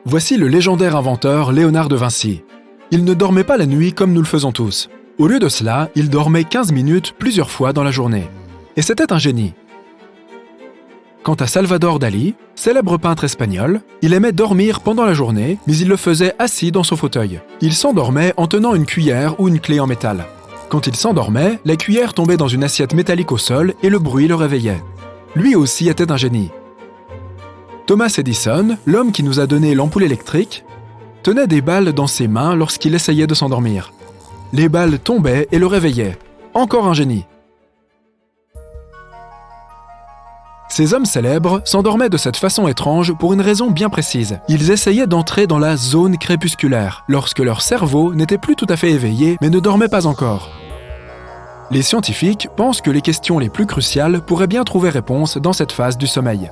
Voici le légendaire inventeur Léonard de Vinci. Il ne dormait pas la nuit comme nous le faisons tous. Au lieu de cela, il dormait 15 minutes plusieurs fois dans la journée. Et c'était un génie. Quant à Salvador Dalí, célèbre peintre espagnol, il aimait dormir pendant la journée, mais il le faisait assis dans son fauteuil. Il s'endormait en tenant une cuillère ou une clé en métal. Quand il s'endormait, la cuillère tombait dans une assiette métallique au sol et le bruit le réveillait. Lui aussi était un génie. Thomas Edison, l'homme qui nous a donné l'ampoule électrique, tenait des balles dans ses mains lorsqu'il essayait de s'endormir. Les balles tombaient et le réveillaient. Encore un génie. Ces hommes célèbres s'endormaient de cette façon étrange pour une raison bien précise. Ils essayaient d'entrer dans la zone crépusculaire, lorsque leur cerveau n'était plus tout à fait éveillé mais ne dormait pas encore. Les scientifiques pensent que les questions les plus cruciales pourraient bien trouver réponse dans cette phase du sommeil.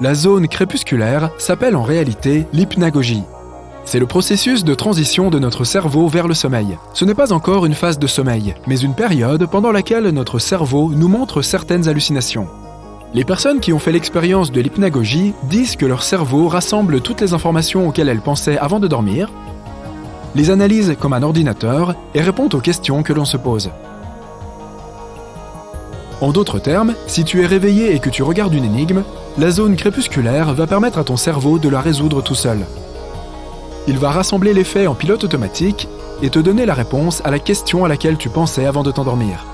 La zone crépusculaire s'appelle en réalité l'hypnagogie. C'est le processus de transition de notre cerveau vers le sommeil. Ce n'est pas encore une phase de sommeil, mais une période pendant laquelle notre cerveau nous montre certaines hallucinations. Les personnes qui ont fait l'expérience de l'hypnagogie disent que leur cerveau rassemble toutes les informations auxquelles elles pensaient avant de dormir, les analyse comme un ordinateur et répond aux questions que l'on se pose. En d'autres termes, si tu es réveillé et que tu regardes une énigme, la zone crépusculaire va permettre à ton cerveau de la résoudre tout seul. Il va rassembler les faits en pilote automatique et te donner la réponse à la question à laquelle tu pensais avant de t'endormir.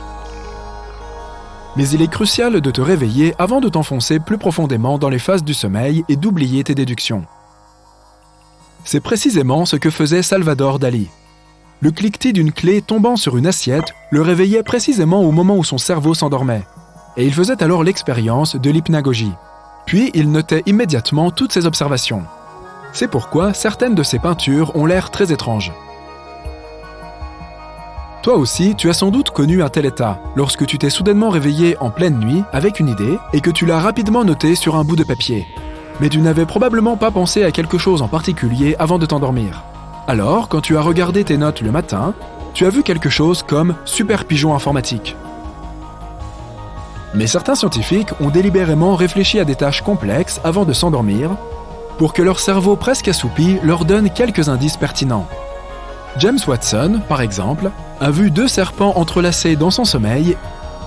Mais il est crucial de te réveiller avant de t'enfoncer plus profondément dans les phases du sommeil et d'oublier tes déductions. C'est précisément ce que faisait Salvador Dalí. Le cliquetis d'une clé tombant sur une assiette le réveillait précisément au moment où son cerveau s'endormait. Et il faisait alors l'expérience de l'hypnagogie. Puis il notait immédiatement toutes ses observations. C'est pourquoi certaines de ses peintures ont l'air très étranges. Toi aussi, tu as sans doute connu un tel état, lorsque tu t'es soudainement réveillé en pleine nuit avec une idée et que tu l'as rapidement notée sur un bout de papier. Mais tu n'avais probablement pas pensé à quelque chose en particulier avant de t'endormir. Alors, quand tu as regardé tes notes le matin, tu as vu quelque chose comme « super pigeon informatique ». Mais certains scientifiques ont délibérément réfléchi à des tâches complexes avant de s'endormir, pour que leur cerveau presque assoupi leur donne quelques indices pertinents. James Watson, par exemple, a vu 2 serpents entrelacés dans son sommeil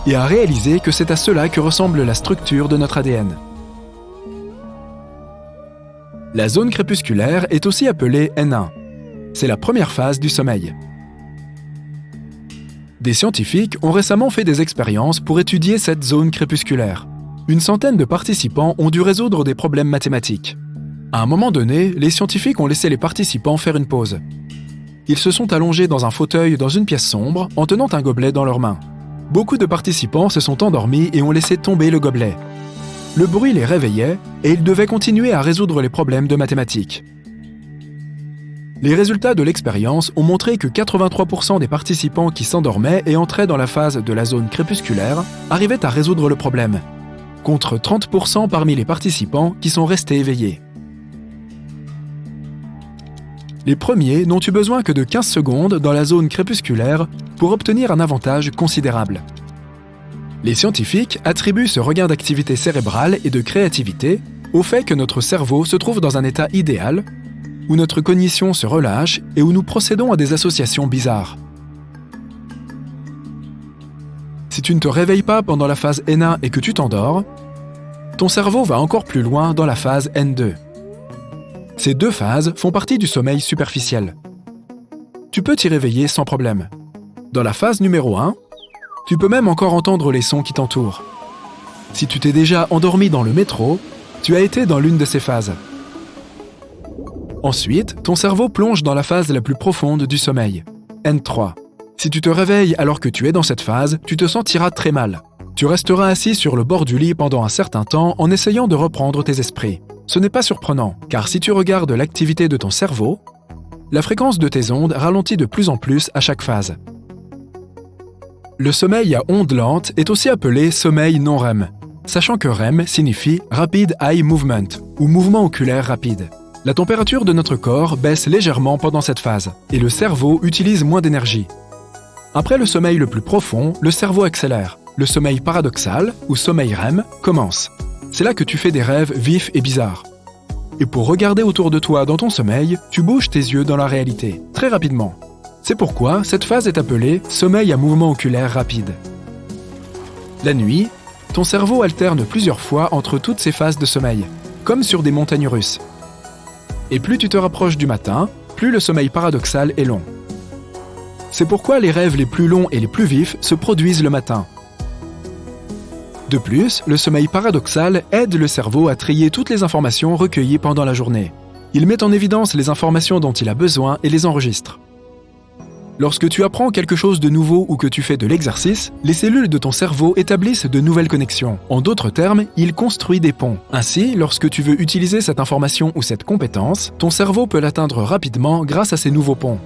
et a réalisé que c'est à cela que ressemble la structure de notre ADN. La zone crépusculaire est aussi appelée N1. C'est la première phase du sommeil. Des scientifiques ont récemment fait des expériences pour étudier cette zone crépusculaire. Une centaine de participants ont dû résoudre des problèmes mathématiques. À un moment donné, les scientifiques ont laissé les participants faire une pause. Ils se sont allongés dans un fauteuil dans une pièce sombre en tenant un gobelet dans leurs mains. Beaucoup de participants se sont endormis et ont laissé tomber le gobelet. Le bruit les réveillait et ils devaient continuer à résoudre les problèmes de mathématiques. Les résultats de l'expérience ont montré que 83% des participants qui s'endormaient et entraient dans la phase de la zone crépusculaire arrivaient à résoudre le problème, contre 30% parmi les participants qui sont restés éveillés. Les premiers n'ont eu besoin que de 15 secondes dans la zone crépusculaire pour obtenir un avantage considérable. Les scientifiques attribuent ce regain d'activité cérébrale et de créativité au fait que notre cerveau se trouve dans un état idéal, où notre cognition se relâche et où nous procédons à des associations bizarres. Si tu ne te réveilles pas pendant la phase N1 et que tu t'endors, ton cerveau va encore plus loin dans la phase N2. Ces 2 phases font partie du sommeil superficiel. Tu peux t'y réveiller sans problème. Dans la phase numéro 1, tu peux même encore entendre les sons qui t'entourent. Si tu t'es déjà endormi dans le métro, tu as été dans l'une de ces phases. Ensuite, ton cerveau plonge dans la phase la plus profonde du sommeil, N3. Si tu te réveilles alors que tu es dans cette phase, tu te sentiras très mal. Tu resteras assis sur le bord du lit pendant un certain temps en essayant de reprendre tes esprits. Ce n'est pas surprenant, car si tu regardes l'activité de ton cerveau, la fréquence de tes ondes ralentit de plus en plus à chaque phase. Le sommeil à ondes lentes est aussi appelé sommeil non REM, sachant que REM signifie Rapid Eye Movement, ou mouvement oculaire rapide. La température de notre corps baisse légèrement pendant cette phase, et le cerveau utilise moins d'énergie. Après le sommeil le plus profond, le cerveau accélère. Le sommeil paradoxal, ou sommeil REM, commence. c'est là que tu fais des rêves vifs et bizarres. Et pour regarder autour de toi dans ton sommeil, tu bouges tes yeux dans la réalité, très rapidement. C'est pourquoi cette phase est appelée sommeil à mouvement oculaire rapide. La nuit, ton cerveau alterne plusieurs fois entre toutes ces phases de sommeil, comme sur des montagnes russes. Et plus tu te rapproches du matin, plus le sommeil paradoxal est long. C'est pourquoi les rêves les plus longs et les plus vifs se produisent le matin. De plus, le sommeil paradoxal aide le cerveau à trier toutes les informations recueillies pendant la journée. Il met en évidence les informations dont il a besoin et les enregistre. Lorsque tu apprends quelque chose de nouveau ou que tu fais de l'exercice, les cellules de ton cerveau établissent de nouvelles connexions. En d'autres termes, il construit des ponts. Ainsi, lorsque tu veux utiliser cette information ou cette compétence, ton cerveau peut l'atteindre rapidement grâce à ces nouveaux ponts.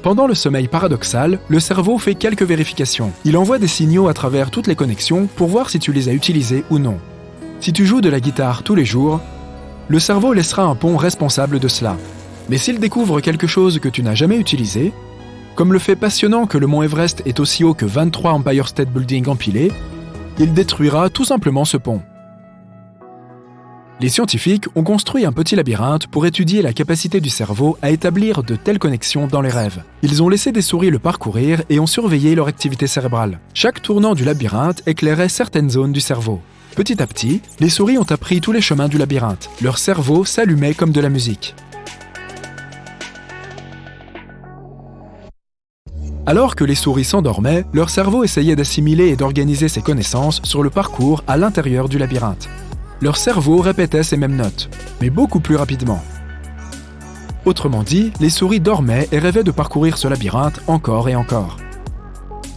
Pendant le sommeil paradoxal, le cerveau fait quelques vérifications. Il envoie des signaux à travers toutes les connexions pour voir si tu les as utilisés ou non. Si tu joues de la guitare tous les jours, le cerveau laissera un pont responsable de cela. Mais s'il découvre quelque chose que tu n'as jamais utilisé, comme le fait passionnant que le mont Everest est aussi haut que 23 Empire State Building empilés, il détruira tout simplement ce pont. Les scientifiques ont construit un petit labyrinthe pour étudier la capacité du cerveau à établir de telles connexions dans les rêves. Ils ont laissé des souris le parcourir et ont surveillé leur activité cérébrale. Chaque tournant du labyrinthe éclairait certaines zones du cerveau. Petit à petit, les souris ont appris tous les chemins du labyrinthe. Leur cerveau s'allumait comme de la musique. Alors que les souris s'endormaient, leur cerveau essayait d'assimiler et d'organiser ses connaissances sur le parcours à l'intérieur du labyrinthe. Leur cerveau répétait ces mêmes notes, mais beaucoup plus rapidement. Autrement dit, les souris dormaient et rêvaient de parcourir ce labyrinthe encore et encore.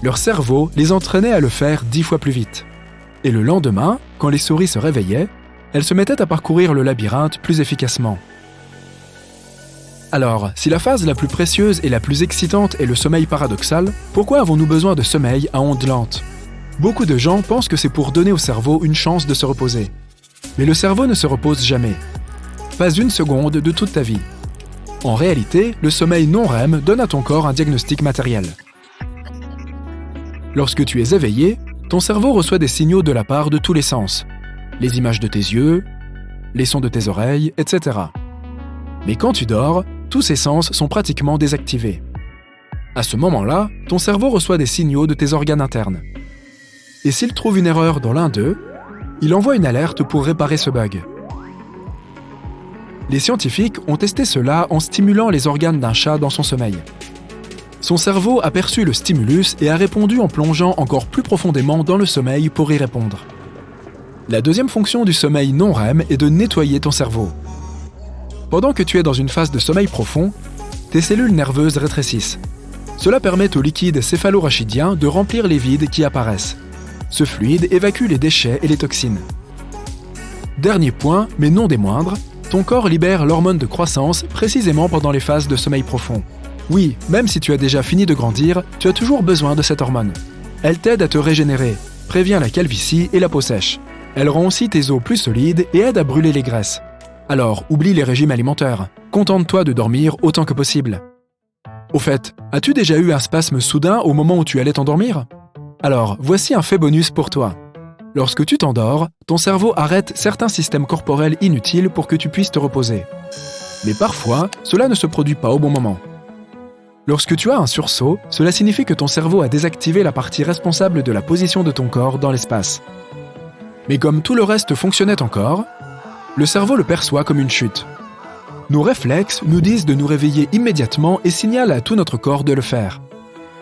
Leur cerveau les entraînait à le faire 10 fois plus vite. Et le lendemain, quand les souris se réveillaient, elles se mettaient à parcourir le labyrinthe plus efficacement. Alors, si la phase la plus précieuse et la plus excitante est le sommeil paradoxal, pourquoi avons-nous besoin de sommeil à ondes lentes ? Beaucoup de gens pensent que c'est pour donner au cerveau une chance de se reposer. Mais le cerveau ne se repose jamais. Pas une seconde de toute ta vie. En réalité, le sommeil non-REM donne à ton corps un diagnostic matériel. Lorsque tu es éveillé, ton cerveau reçoit des signaux de la part de tous les sens. Les images de tes yeux, les sons de tes oreilles, etc. Mais quand tu dors, tous ces sens sont pratiquement désactivés. À ce moment-là, ton cerveau reçoit des signaux de tes organes internes. Et s'il trouve une erreur dans l'un d'eux, il envoie une alerte pour réparer ce bug. Les scientifiques ont testé cela en stimulant les organes d'un chat dans son sommeil. Son cerveau a perçu le stimulus et a répondu en plongeant encore plus profondément dans le sommeil pour y répondre. La deuxième fonction du sommeil non-REM est de nettoyer ton cerveau. Pendant que tu es dans une phase de sommeil profond, tes cellules nerveuses rétrécissent. Cela permet au liquide céphalorachidien de remplir les vides qui apparaissent. Ce fluide évacue les déchets et les toxines. Dernier point, mais non des moindres, ton corps libère l'hormone de croissance précisément pendant les phases de sommeil profond. Oui, même si tu as déjà fini de grandir, tu as toujours besoin de cette hormone. Elle t'aide à te régénérer, prévient la calvitie et la peau sèche. Elle rend aussi tes os plus solides et aide à brûler les graisses. Alors, oublie les régimes alimentaires. Contente-toi de dormir autant que possible. Au fait, as-tu déjà eu un spasme soudain au moment où tu allais t'endormir ? Alors, voici un fait bonus pour toi. Lorsque tu t'endors, ton cerveau arrête certains systèmes corporels inutiles pour que tu puisses te reposer. Mais parfois, cela ne se produit pas au bon moment. Lorsque tu as un sursaut, cela signifie que ton cerveau a désactivé la partie responsable de la position de ton corps dans l'espace. Mais comme tout le reste fonctionnait encore, le cerveau le perçoit comme une chute. Nos réflexes nous disent de nous réveiller immédiatement et signalent à tout notre corps de le faire.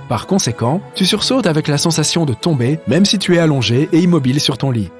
Par conséquent, tu sursautes avec la sensation de tomber, même si tu es allongé et immobile sur ton lit.